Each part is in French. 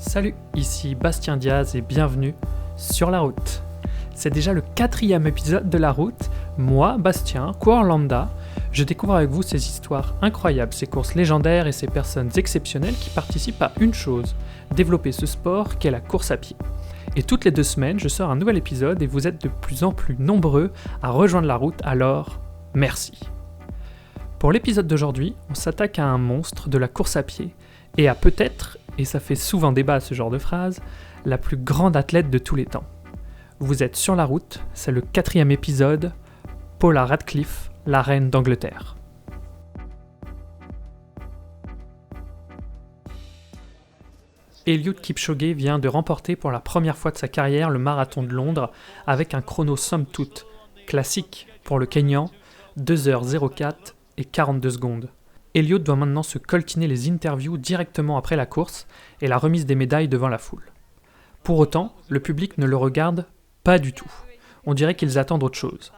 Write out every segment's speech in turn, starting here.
Salut, ici Bastien Diaz et bienvenue sur La Route. C'est déjà le 4e épisode de La Route. Moi, Bastien, coureur lambda, je découvre avec vous ces histoires incroyables, ces courses légendaires et ces personnes exceptionnelles qui participent à une chose, développer ce sport qu'est la course à pied. Et toutes les 2 semaines, je sors un nouvel épisode et vous êtes de plus en plus nombreux à rejoindre La Route, alors merci. Pour l'épisode d'aujourd'hui, on s'attaque à un monstre de la course à pied et à peut-être, et ça fait souvent débat ce genre de phrase, la plus grande athlète de tous les temps. Vous êtes sur La Route, c'est le 4e épisode, Paula Radcliffe, la reine d'Angleterre. Eliud Kipchoge vient de remporter pour la première fois de sa carrière le marathon de Londres avec un chrono somme toute classique pour le Kenyan, 2h04 et 42 secondes. Eliud doit maintenant se coltiner les interviews directement après la course et la remise des médailles devant la foule. Pour autant, le public ne le regarde pas du tout. On dirait qu'ils attendent autre chose.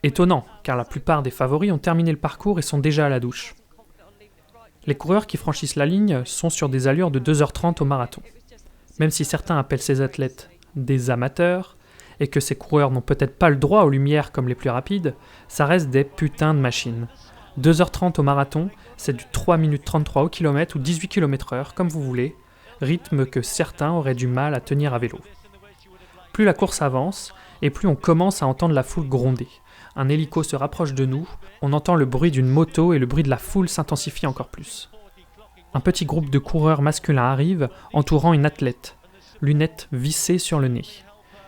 Étonnant, car la plupart des favoris ont terminé le parcours et sont déjà à la douche. Les coureurs qui franchissent la ligne sont sur des allures de 2h30 au marathon. Même si certains appellent ces athlètes des amateurs, et que ces coureurs n'ont peut-être pas le droit aux lumières comme les plus rapides, ça reste des putains de machines. 2h30 au marathon, c'est du 3 minutes 33 au kilomètre ou 18 km/h, comme vous voulez, rythme que certains auraient du mal à tenir à vélo. Plus la course avance, et plus on commence à entendre la foule gronder. Un hélico se rapproche de nous, on entend le bruit d'une moto et le bruit de la foule s'intensifie encore plus. Un petit groupe de coureurs masculins arrive, entourant une athlète, lunettes vissées sur le nez.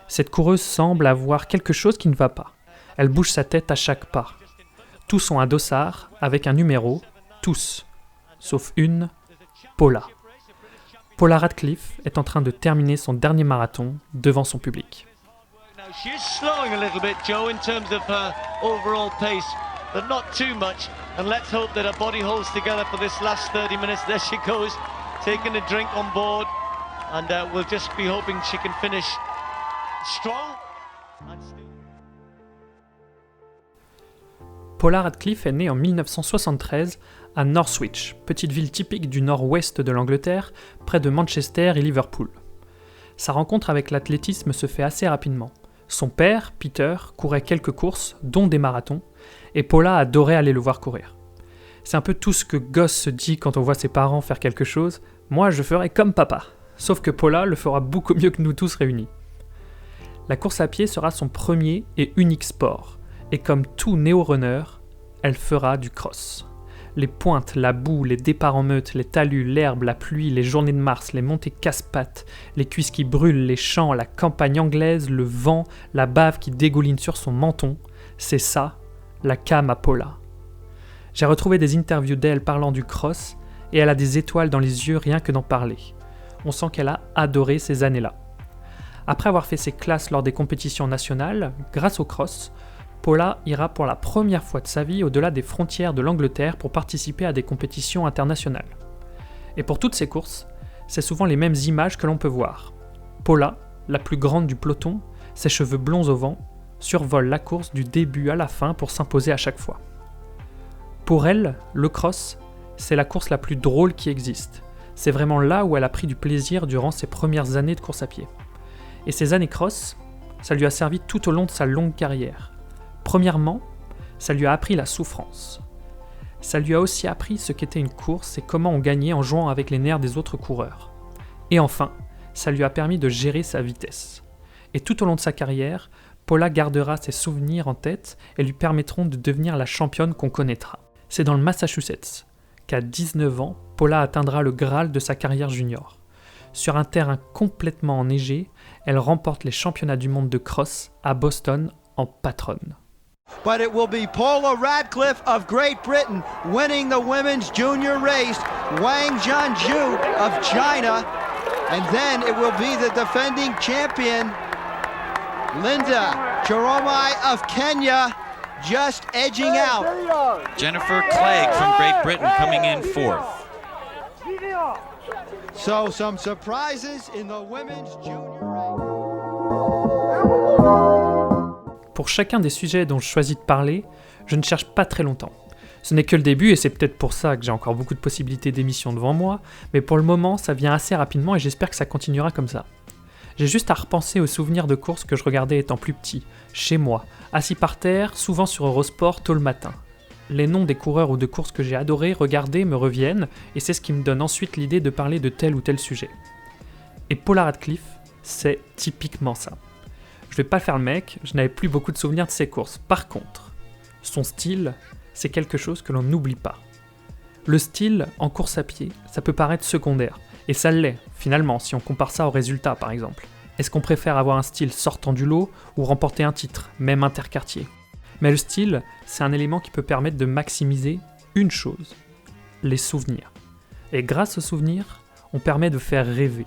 Cette coureuse semble avoir quelque chose qui ne va pas. Elle bouge sa tête à chaque pas. Tous ont un dossard avec un numéro, tous, sauf une, Paula. Paula Radcliffe est en train de terminer son dernier marathon devant son public. She's slowing a little bit, Joe, in terms of her overall pace, but not too much. And let's hope that her body holds together for this last 30 minutes. There she goes, taking a drink on board, and we'll just be hoping she can finish strong. Paula Radcliffe est née en 1973 à Northwich, petite ville typique du nord-ouest de l'Angleterre, près de Manchester et Liverpool. Sa rencontre avec l'athlétisme se fait assez rapidement. Son père, Peter, courait quelques courses, dont des marathons, et Paula adorait aller le voir courir. C'est un peu tout ce que gosse se dit quand on voit ses parents faire quelque chose. Moi, je ferai comme papa. Sauf que Paula le fera beaucoup mieux que nous tous réunis. La course à pied sera son premier et unique sport. Et comme tout néo-runner, elle fera du cross. Les pointes, la boue, les départs en meute, les talus, l'herbe, la pluie, les journées de mars, les montées casse-pattes, les cuisses qui brûlent, les champs, la campagne anglaise, le vent, la bave qui dégouline sur son menton, c'est ça, la came à Paula. J'ai retrouvé des interviews d'elle parlant du cross, et elle a des étoiles dans les yeux rien que d'en parler. On sent qu'elle a adoré ces années-là. Après avoir fait ses classes lors des compétitions nationales, grâce au cross, Paula ira pour la première fois de sa vie au-delà des frontières de l'Angleterre pour participer à des compétitions internationales. Et pour toutes ces courses, c'est souvent les mêmes images que l'on peut voir. Paula, la plus grande du peloton, ses cheveux blonds au vent, survole la course du début à la fin pour s'imposer à chaque fois. Pour elle, le cross, c'est la course la plus drôle qui existe. C'est vraiment là où elle a pris du plaisir durant ses premières années de course à pied. Et ces années cross, ça lui a servi tout au long de sa longue carrière. Premièrement, ça lui a appris la souffrance. Ça lui a aussi appris ce qu'était une course et comment on gagnait en jouant avec les nerfs des autres coureurs. Et enfin, ça lui a permis de gérer sa vitesse. Et tout au long de sa carrière, Paula gardera ses souvenirs en tête et lui permettront de devenir la championne qu'on connaîtra. C'est dans le Massachusetts qu'à 19 ans, Paula atteindra le Graal de sa carrière junior. Sur un terrain complètement enneigé, elle remporte les championnats du monde de cross à Boston en patronne. But it will be Paula Radcliffe of Great Britain winning the women's junior race, Wang Jianzhu of China, and then it will be the defending champion, Linda Cheromai of Kenya, just edging out. Jennifer Clegg from Great Britain coming in 4th. So some surprises in the women's junior race. Pour chacun des sujets dont je choisis de parler, je ne cherche pas très longtemps. Ce n'est que le début et c'est peut-être pour ça que j'ai encore beaucoup de possibilités d'émissions devant moi, mais pour le moment ça vient assez rapidement et j'espère que ça continuera comme ça. J'ai juste à repenser aux souvenirs de courses que je regardais étant plus petit, chez moi, assis par terre, souvent sur Eurosport tôt le matin. Les noms des coureurs ou de courses que j'ai adoré regarder me reviennent et c'est ce qui me donne ensuite l'idée de parler de tel ou tel sujet. Et Paula Radcliffe, c'est typiquement ça. Je vais pas faire le mec, je n'avais plus beaucoup de souvenirs de ses courses. Par contre, son style, c'est quelque chose que l'on n'oublie pas. Le style, en course à pied, ça peut paraître secondaire. Et ça l'est, finalement, si on compare ça aux résultats, par exemple. Est-ce qu'on préfère avoir un style sortant du lot ou remporter un titre, même interquartier ? Mais le style, c'est un élément qui peut permettre de maximiser une chose, les souvenirs. Et grâce aux souvenirs, on permet de faire rêver.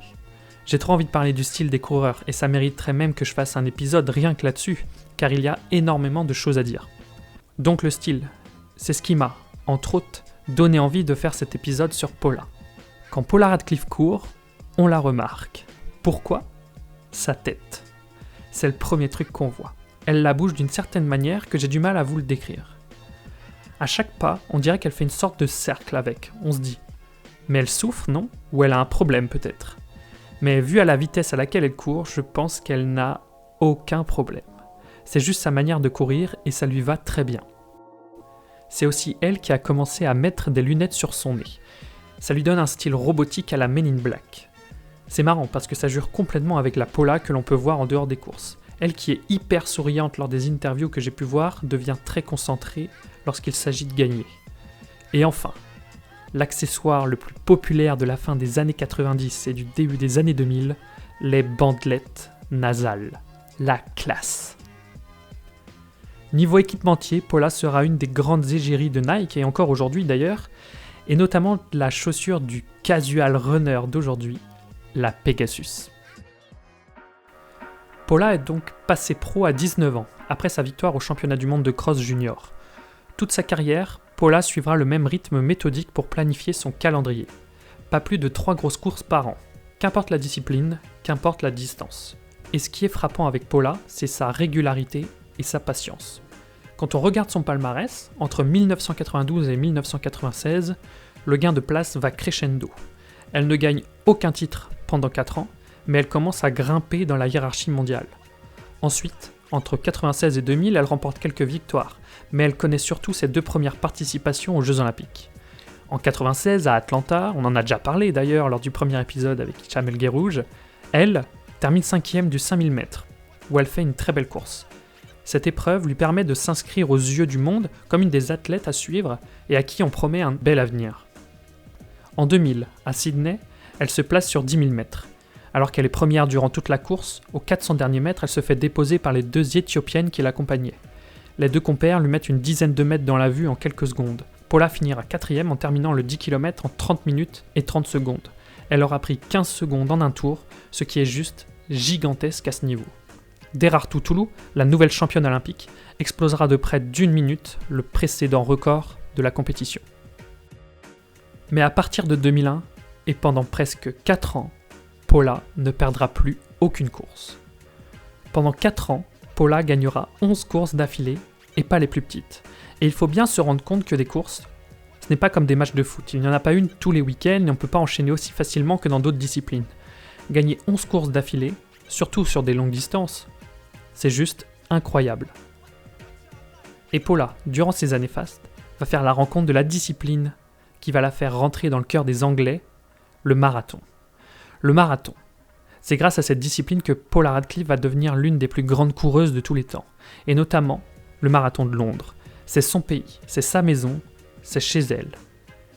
J'ai trop envie de parler du style des coureurs, et ça mériterait même que je fasse un épisode rien que là-dessus, car il y a énormément de choses à dire. Donc le style, c'est ce qui m'a, entre autres, donné envie de faire cet épisode sur Paula. Quand Paula Radcliffe court, on la remarque. Pourquoi ? Sa tête. C'est le premier truc qu'on voit. Elle la bouge d'une certaine manière que j'ai du mal à vous le décrire. À chaque pas, on dirait qu'elle fait une sorte de cercle avec, on se dit. Mais elle souffre, non ? Ou elle a un problème peut-être ? Mais vu à la vitesse à laquelle elle court, je pense qu'elle n'a aucun problème. C'est juste sa manière de courir et ça lui va très bien. C'est aussi elle qui a commencé à mettre des lunettes sur son nez. Ça lui donne un style robotique à la Men in Black. C'est marrant parce que ça jure complètement avec la Paula que l'on peut voir en dehors des courses. Elle qui est hyper souriante lors des interviews que j'ai pu voir devient très concentrée lorsqu'il s'agit de gagner. Et enfin, l'accessoire le plus populaire de la fin des années 90 et du début des années 2000, les bandelettes nasales. La classe. Niveau équipementier, Paula sera une des grandes égéries de Nike, et encore aujourd'hui d'ailleurs, et notamment la chaussure du casual runner d'aujourd'hui, la Pegasus. Paula est donc passée pro à 19 ans, après sa victoire au championnat du monde de cross junior. Toute sa carrière, Paula suivra le même rythme méthodique pour planifier son calendrier. Pas plus de 3 grosses courses par an, qu'importe la discipline, qu'importe la distance. Et ce qui est frappant avec Paula, c'est sa régularité et sa patience. Quand on regarde son palmarès, entre 1992 et 1996, le gain de place va crescendo. Elle ne gagne aucun titre pendant 4 ans, mais elle commence à grimper dans la hiérarchie mondiale. Ensuite, entre 1996 et 2000, elle remporte quelques victoires, mais elle connaît surtout ses 2 premières participations aux Jeux Olympiques. En 1996, à Atlanta, on en a déjà parlé d'ailleurs lors du premier épisode avec Chamel Guérouge, elle termine 5e du 5000 mètres, où elle fait une très belle course. Cette épreuve lui permet de s'inscrire aux yeux du monde comme une des athlètes à suivre et à qui on promet un bel avenir. En 2000, à Sydney, elle se place sur 10 000 mètres. Alors qu'elle est première durant toute la course, aux 400 derniers mètres, elle se fait déposer par les 2 Éthiopiennes qui l'accompagnaient. Les 2 compères lui mettent une dizaine de mètres dans la vue en quelques secondes. Paula finira 4e en terminant le 10 km en 30 minutes et 30 secondes. Elle aura pris 15 secondes en un tour, ce qui est juste gigantesque à ce niveau. Derartu Tulu, la nouvelle championne olympique, explosera de près d'1 minute le précédent record de la compétition. Mais à partir de 2001, et pendant presque 4 ans, Paula ne perdra plus aucune course. Pendant 4 ans, Paula gagnera 11 courses d'affilée, et pas les plus petites. Et il faut bien se rendre compte que des courses, ce n'est pas comme des matchs de foot, il n'y en a pas une tous les week-ends et on ne peut pas enchaîner aussi facilement que dans d'autres disciplines. Gagner 11 courses d'affilée, surtout sur des longues distances, c'est juste incroyable. Et Paula, durant ces années fastes, va faire la rencontre de la discipline qui va la faire rentrer dans le cœur des Anglais, le marathon. Le marathon, c'est grâce à cette discipline que Paula Radcliffe va devenir l'une des plus grandes coureuses de tous les temps, et notamment le marathon de Londres. C'est son pays, c'est sa maison, c'est chez elle.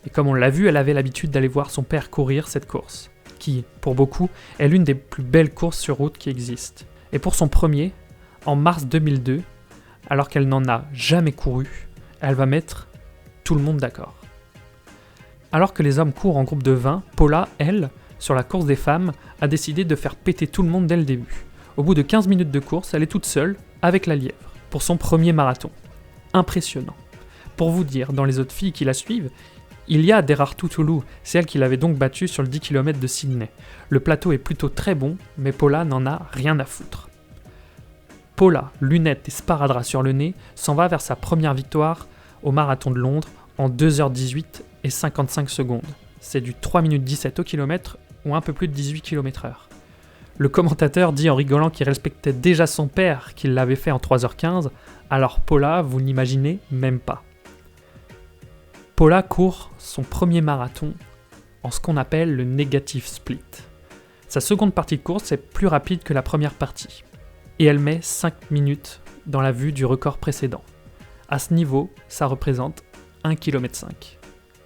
Et comme on l'a vu, elle avait l'habitude d'aller voir son père courir cette course, qui, pour beaucoup, est l'une des plus belles courses sur route qui existent. Et pour son premier, en mars 2002, alors qu'elle n'en a jamais couru, elle va mettre tout le monde d'accord. Alors que les hommes courent en groupe de 20, Paula, elle, sur la course des femmes, a décidé de faire péter tout le monde dès le début. Au bout de 15 minutes de course, elle est toute seule, avec la lièvre, pour son premier marathon. Impressionnant. Pour vous dire, dans les autres filles qui la suivent, il y a Derartu Tulu, c'est elle qui l'avait donc battue sur le 10 km de Sydney. Le plateau est plutôt très bon, mais Paula n'en a rien à foutre. Paula, lunettes et sparadrap sur le nez, s'en va vers sa première victoire au marathon de Londres en 2h18 et 55 secondes. C'est du 3 minutes 17 au kilomètre ou un peu plus de 18 km/h. Le commentateur dit en rigolant qu'il respectait déjà son père qui l'avait fait en 3h15, alors Paula, vous n'imaginez même pas. Paula court son premier marathon en ce qu'on appelle le negative split. Sa seconde partie de course est plus rapide que la première partie. Et elle met 5 minutes dans la vue du record précédent. À ce niveau, ça représente 1,5 km.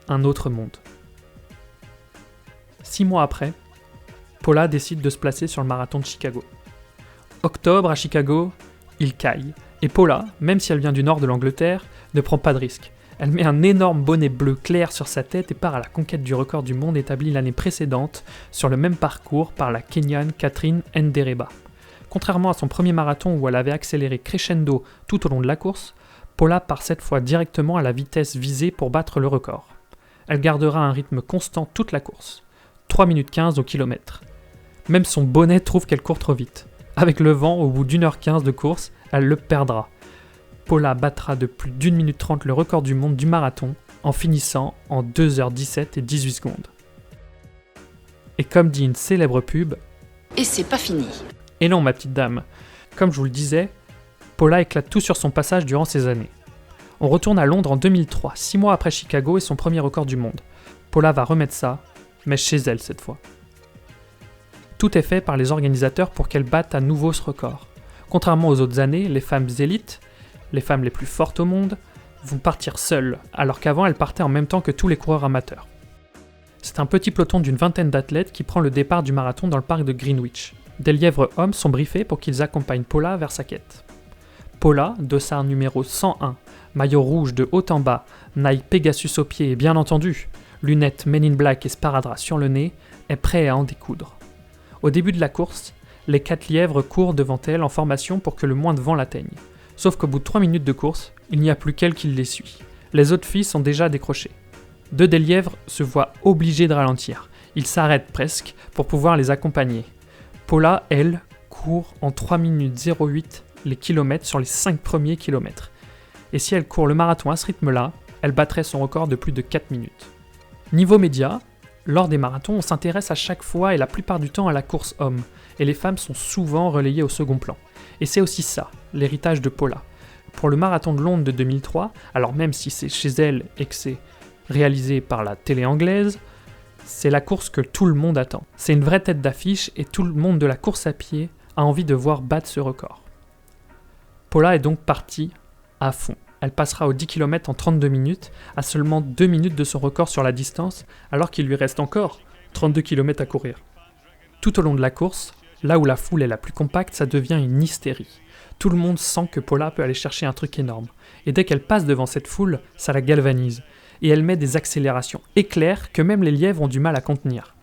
Un autre monde. 6 mois après, Paula décide de se placer sur le marathon de Chicago. Octobre à Chicago, il caille. Et Paula, même si elle vient du nord de l'Angleterre, ne prend pas de risque. Elle met un énorme bonnet bleu clair sur sa tête et part à la conquête du record du monde établi l'année précédente sur le même parcours par la Kenyane Catherine Ndereba. Contrairement à son premier marathon où elle avait accéléré crescendo tout au long de la course, Paula part cette fois directement à la vitesse visée pour battre le record. Elle gardera un rythme constant toute la course, 3 minutes 15 au kilomètre. Même son bonnet trouve qu'elle court trop vite. Avec le vent, au bout d'1h15 de course, elle le perdra. Paula battra de plus d'1 minute 30 le record du monde du marathon en finissant en 2h17 et 18 secondes. Et comme dit une célèbre pub, et c'est pas fini. Et non ma petite dame, comme je vous le disais, Paula éclate tout sur son passage durant ces années. On retourne à Londres en 2003, 6 mois après Chicago et son premier record du monde. Paula va remettre ça, mais chez elle cette fois. Tout est fait par les organisateurs pour qu'elle batte à nouveau ce record. Contrairement aux autres années, les femmes élites, les femmes les plus fortes au monde, vont partir seules, alors qu'avant elles partaient en même temps que tous les coureurs amateurs. C'est un petit peloton d'une vingtaine d'athlètes qui prend le départ du marathon dans le parc de Greenwich. Des lièvres hommes sont briefés pour qu'ils accompagnent Paula vers sa quête. Paula, dossard numéro 101, maillot rouge de haut en bas, naille Pegasus au pied et bien entendu, lunettes Men in Black et sparadrap sur le nez, est prêt à en découdre. Au début de la course, les 4 lièvres courent devant elle en formation pour que le moins de vent l'atteigne. Sauf qu'au bout de 3 minutes de course, il n'y a plus qu'elle qui les suit. Les autres filles sont déjà décrochées. 2 des lièvres se voient obligés de ralentir. Ils s'arrêtent presque pour pouvoir les accompagner. Paula, elle, court en 3 minutes 08 les kilomètres sur les 5 premiers kilomètres. Et si elle court le marathon à ce rythme-là, elle battrait son record de plus de 4 minutes. Niveau média, lors des marathons, on s'intéresse à chaque fois et la plupart du temps à la course homme, et les femmes sont souvent relayées au second plan. Et c'est aussi ça, l'héritage de Paula. Pour le marathon de Londres de 2003, alors même si c'est chez elle et que c'est réalisé par la télé anglaise, c'est la course que tout le monde attend. C'est une vraie tête d'affiche et tout le monde de la course à pied a envie de voir battre ce record. Paula est donc partie à fond. Elle passera aux 10 km en 32 minutes, à seulement 2 minutes de son record sur la distance, alors qu'il lui reste encore 32 km à courir. Tout au long de la course, là où la foule est la plus compacte, ça devient une hystérie. Tout le monde sent que Paula peut aller chercher un truc énorme. Et dès qu'elle passe devant cette foule, ça la galvanise. Et elle met des accélérations éclairs que même les lièvres ont du mal à contenir.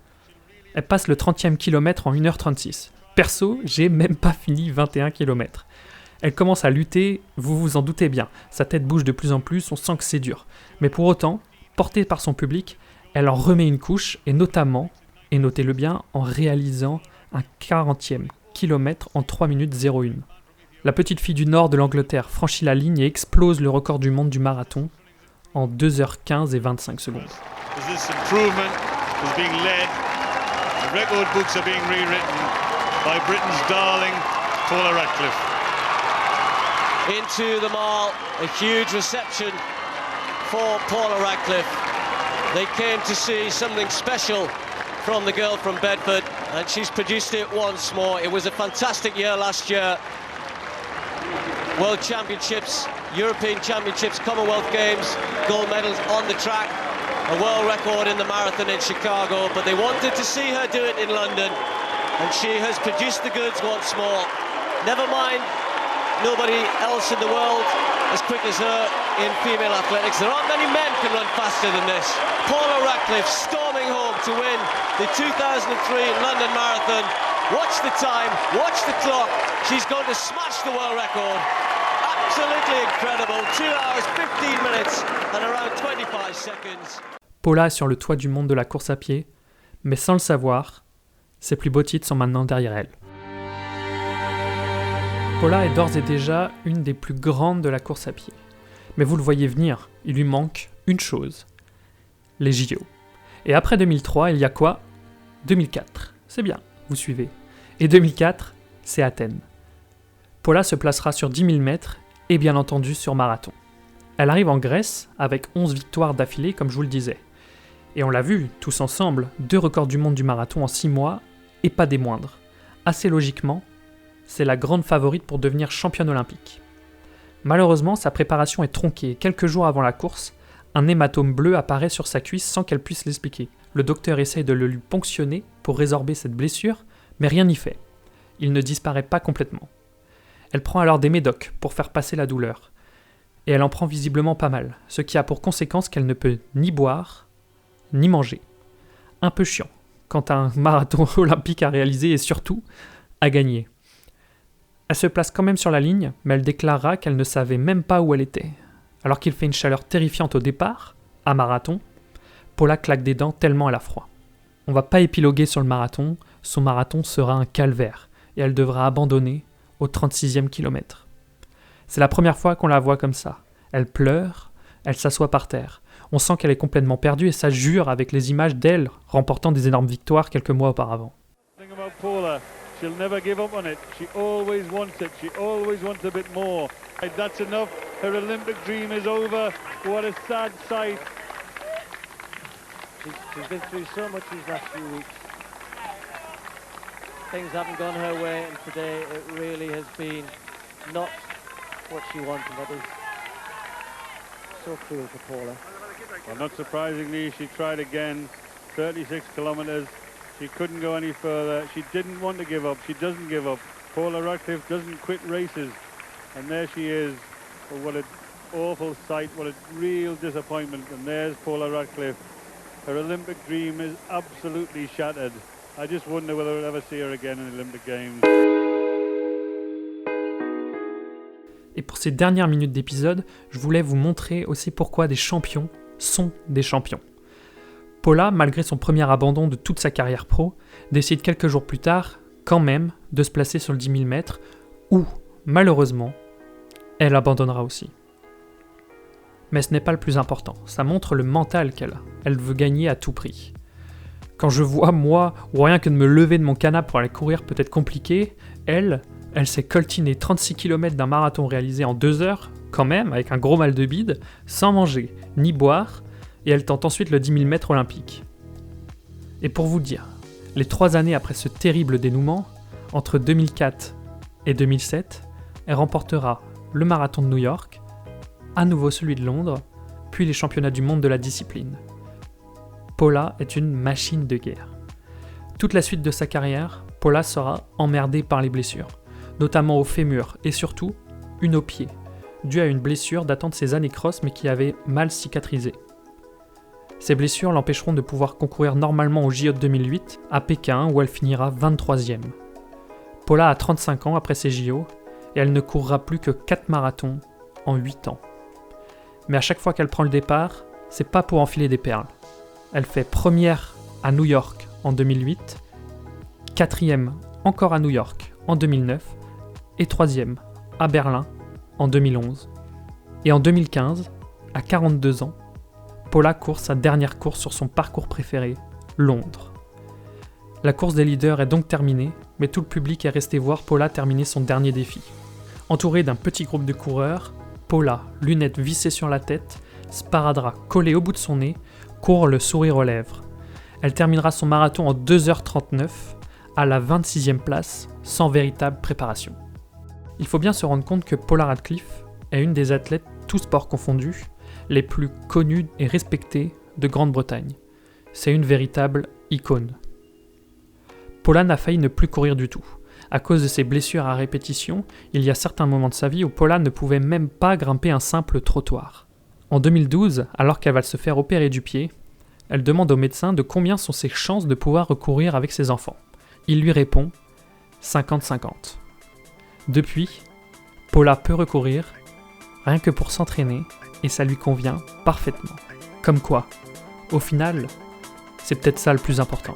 Elle passe le 30e kilomètre en 1h36. Perso, j'ai même pas fini 21 km. Elle commence à lutter, vous vous en doutez bien. Sa tête bouge de plus en plus, on sent que c'est dur. Mais pour autant, portée par son public, elle en remet une couche, et notamment, et notez-le bien, en réalisant un 40e kilomètre en 3 minutes 01. La petite fille du nord de l'Angleterre franchit la ligne et explose le record du monde du marathon en 2h15 et 25 secondes. This improvement is being led. The record books are being rewritten by Britain's darling Paula Radcliffe. Into the mall, a huge reception for Paula Radcliffe. They came to see something special from the girl from Bedford, and she's produced it once more. It was a fantastic year last year. World Championships, European Championships, Commonwealth Games, gold medals on the track, a world record in the marathon in Chicago, but they wanted to see her do it in London, and she has produced the goods once more. Never mind, nobody else in the world as quick as her in female athletics. There aren't many men can run faster than this. Paula Radcliffe storming home to win the 2003 London Marathon. Watch the time, watch the clock. She's going to smash the world record. Absolutely incredible. 2 hours, 15 minutes and around 25 seconds. Paula est sur le toit du monde de la course à pied, mais sans le savoir, ses plus beaux titres sont maintenant derrière elle. Paula est d'ores et déjà une des plus grandes de la course à pied. Mais vous le voyez venir, il lui manque une chose, les JO. Et après 2003, il y a quoi ? 2004. C'est bien, vous suivez. Et 2004, c'est Athènes. Paula se placera sur 10 000 mètres et bien entendu sur marathon. Elle arrive en Grèce avec 11 victoires d'affilée, comme je vous le disais. Et on l'a vu, tous ensemble, 2 records du monde du marathon en 6 mois, et pas des moindres. Assez logiquement, c'est la grande favorite pour devenir championne olympique. Malheureusement, sa préparation est tronquée et quelques jours avant la course, un hématome bleu apparaît sur sa cuisse sans qu'elle puisse l'expliquer. Le docteur essaye de le lui ponctionner pour résorber cette blessure, mais rien n'y fait. Il ne disparaît pas complètement. Elle prend alors des médocs pour faire passer la douleur. Et elle en prend visiblement pas mal, ce qui a pour conséquence qu'elle ne peut ni boire, ni manger. Un peu chiant, quand un marathon olympique à réaliser et surtout à gagner. Elle se place quand même sur la ligne, mais elle déclarera qu'elle ne savait même pas où elle était. Alors qu'il fait une chaleur terrifiante au départ, à marathon, Paula claque des dents tellement elle a froid. On va pas épiloguer sur le marathon, son marathon sera un calvaire, et elle devra abandonner au 36e kilomètre. C'est la première fois qu'on la voit comme ça. Elle pleure, elle s'assoit par terre. On sent qu'elle est complètement perdue et ça jure avec les images d'elle remportant des énormes victoires quelques mois auparavant. She'll never give up on it. She always wants it. She always wants a bit more. That's enough. Her Olympic dream is over. What a sad sight. She's been through so much these last few weeks. Things haven't gone her way, and today it really has been not what she wanted. That is so cruel for Paula. Well, not surprisingly, she tried again. 36 kilometers. She couldn't go any further. She didn't want to give up. She doesn't give up. Paula Radcliffe doesn't quit races. And there she is. Oh, what an awful sight. What a real disappointment. And there's Paula Radcliffe. Her Olympic dream is absolutely shattered. I just wonder whether we'll ever see her again in the Olympic Games. Et pour ces dernières minutes d'épisode, je voulais vous montrer aussi pourquoi des champions sont des champions. Paula, malgré son premier abandon de toute sa carrière pro, décide quelques jours plus tard, quand même, de se placer sur le 10 000 mètres, où, malheureusement, elle abandonnera aussi. Mais ce n'est pas le plus important, ça montre le mental qu'elle a. Elle veut gagner à tout prix. Quand je vois, moi, ou rien que de me lever de mon canapé pour aller courir peut être compliqué, elle s'est coltinée 36 km d'un marathon réalisé en 2 heures, quand même, avec un gros mal de bide, sans manger, ni boire, et elle tente ensuite le 10 000 mètres olympique. Et pour vous dire, les 3 années après ce terrible dénouement, entre 2004 et 2007, elle remportera le marathon de New York, à nouveau celui de Londres, puis les championnats du monde de la discipline. Paula est une machine de guerre. Toute la suite de sa carrière, Paula sera emmerdée par les blessures, notamment au fémur et surtout une au pied, due à une blessure datant de ses années cross mais qui avait mal cicatrisé. Ces blessures l'empêcheront de pouvoir concourir normalement au JO de 2008 à Pékin où elle finira 23e. Paula a 35 ans après ces JO et elle ne courra plus que 4 marathons en 8 ans. Mais à chaque fois qu'elle prend le départ, c'est pas pour enfiler des perles. Elle fait première à New York en 2008, 4e encore à New York en 2009 et 3e à Berlin en 2011. Et en 2015, à 42 ans, Paula court sa dernière course sur son parcours préféré, Londres. La course des leaders est donc terminée, mais tout le public est resté voir Paula terminer son dernier défi. Entourée d'un petit groupe de coureurs, Paula, lunettes vissées sur la tête, sparadrap collé au bout de son nez, court le sourire aux lèvres. Elle terminera son marathon en 2h39, à la 26e place, sans véritable préparation. Il faut bien se rendre compte que Paula Radcliffe est une des athlètes, tous sports confondus, les plus connues et respectées de Grande-Bretagne. C'est une véritable icône. Paula n'a failli ne plus courir du tout. À cause de ses blessures à répétition, il y a certains moments de sa vie où Paula ne pouvait même pas grimper un simple trottoir. En 2012, alors qu'elle va se faire opérer du pied, elle demande au médecin de combien sont ses chances de pouvoir recourir avec ses enfants. Il lui répond 50-50. Depuis, Paula peut recourir, rien que pour s'entraîner, et ça lui convient parfaitement. Comme quoi, au final, c'est peut-être ça le plus important.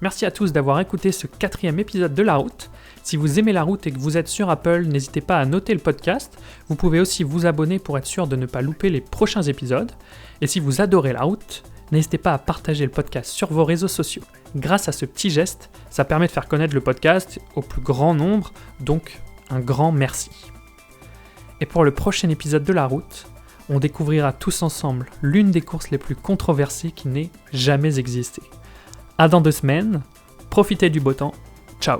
Merci à tous d'avoir écouté ce 4e épisode de La Route. Si vous aimez La Route et que vous êtes sur Apple, n'hésitez pas à noter le podcast. Vous pouvez aussi vous abonner pour être sûr de ne pas louper les prochains épisodes. Et si vous adorez La Route, n'hésitez pas à partager le podcast sur vos réseaux sociaux. Grâce à ce petit geste, ça permet de faire connaître le podcast au plus grand nombre, donc un grand merci. Et pour le prochain épisode de La Route, on découvrira tous ensemble l'une des courses les plus controversées qui n'ait jamais existé. À dans 2 semaines, profitez du beau temps, ciao.